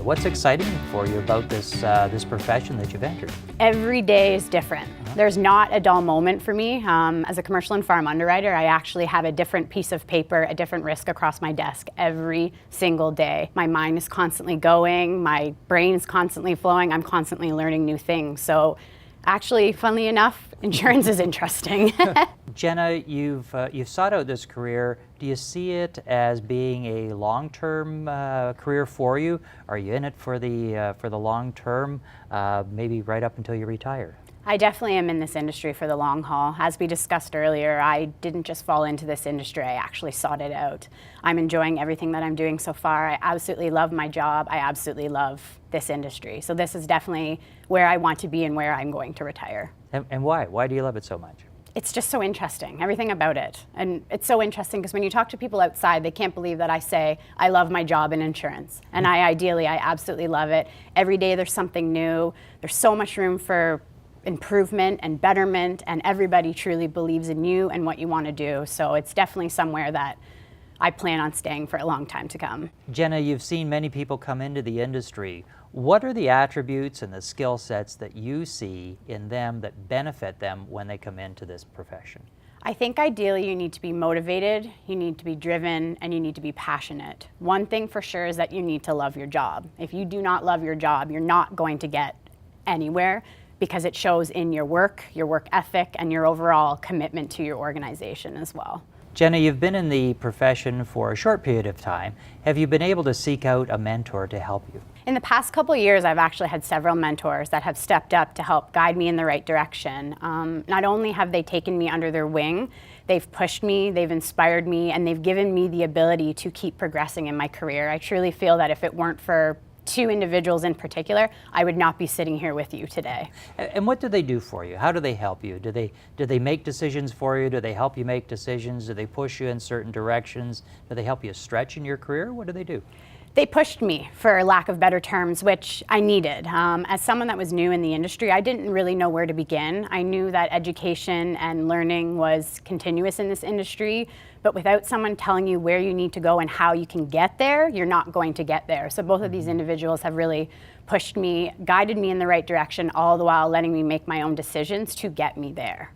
What's exciting for you about this profession that you've entered? Every day is different. There's not a dull moment for me. As a commercial and farm underwriter, I actually have a different piece of paper, a different risk across my desk every single day. My mind is constantly going, my brain is constantly flowing, I'm constantly learning new things. So actually, funnily enough, insurance is interesting. Jenna, you've sought out this career. Do you see it as being a long-term career for you? Are you in it for the long term, maybe right up until you retire? I definitely am in this industry for the long haul. As we discussed earlier, I didn't just fall into this industry, I actually sought it out. I'm enjoying everything that I'm doing so far. I absolutely love my job. I absolutely love this industry. So this is definitely where I want to be and where I'm going to retire. And why? Why do you love it so much? It's just so interesting, everything about it. And it's so interesting because when you talk to people outside, they can't believe that I say, I love my job in insurance. And I absolutely love it. Every day there's something new. There's so much room for improvement and betterment, and everybody truly believes in you and what you want to do. So it's definitely somewhere that I plan on staying for a long time to come. Jenna, you've seen many people come into the industry. What are the attributes and the skill sets that you see in them that benefit them when they come into this profession? I think ideally you need to be motivated, you need to be driven, and you need to be passionate. One thing for sure is that you need to love your job. If you do not love your job, you're not going to get anywhere, because it shows in your work ethic, and your overall commitment to your organization as well. Jenna, you've been in the profession for a short period of time. Have you been able to seek out a mentor to help you? In the past couple of years, I've actually had several mentors that have stepped up to help guide me in the right direction. Not only have they taken me under their wing, they've pushed me, they've inspired me, and they've given me the ability to keep progressing in my career. I truly feel that if it weren't for two individuals in particular, I would not be sitting here with you today. And what do they do for you? How do they help you? Do they make decisions for you? Do they help you make decisions? Do they push you in certain directions? Do they help you stretch in your career? What do they do? They pushed me, for lack of better terms, which I needed. As someone that was new in the industry, I didn't really know where to begin. I knew that education and learning was continuous in this industry, but without someone telling you where you need to go and how you can get there, you're not going to get there. So both of these individuals have really pushed me, guided me in the right direction, all the while letting me make my own decisions to get me there.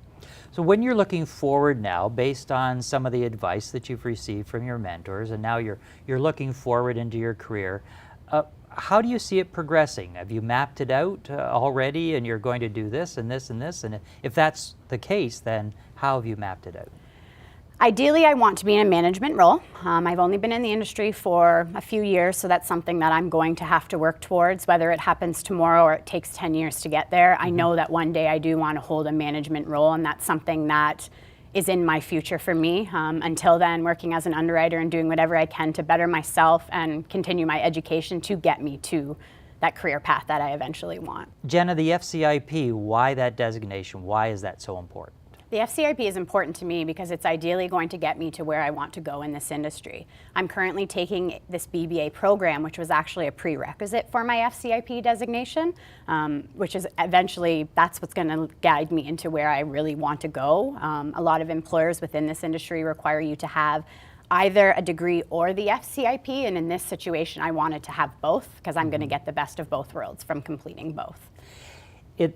So when you're looking forward now, based on some of the advice that you've received from your mentors, and now you're looking forward into your career, how do you see it progressing? Have you mapped it out already, and you're going to do this and this and this? And if that's the case, then how have you mapped it out? Ideally, I want to be in a management role. I've only been in the industry for a few years, so that's something that I'm going to have to work towards, whether it happens tomorrow or it takes 10 years to get there. I know that one day I do want to hold a management role, and that's something that is in my future for me. Until then, working as an underwriter and doing whatever I can to better myself and continue my education to get me to that career path that I eventually want. Jenna, the FCIP, why that designation? Why is that so important? The FCIP is important to me because it's ideally going to get me to where I want to go in this industry. I'm currently taking this BBA program, which was actually a prerequisite for my FCIP designation, which is eventually, that's what's going to guide me into where I really want to go. A lot of employers within this industry require you to have either a degree or the FCIP, and in this situation, I wanted to have both because I'm going to get the best of both worlds from completing both.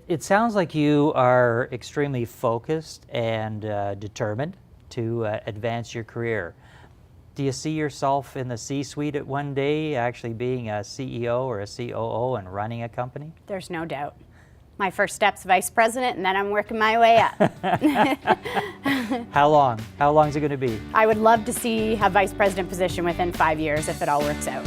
It sounds like you are extremely focused and determined to advance your career. Do you see yourself in the C-suite at one day, actually being a CEO or a COO and running a company? There's no doubt. My first step's vice president, and then I'm working my way up. How long? How long is it going to be? I would love to see a vice president position within 5 years if it all works out.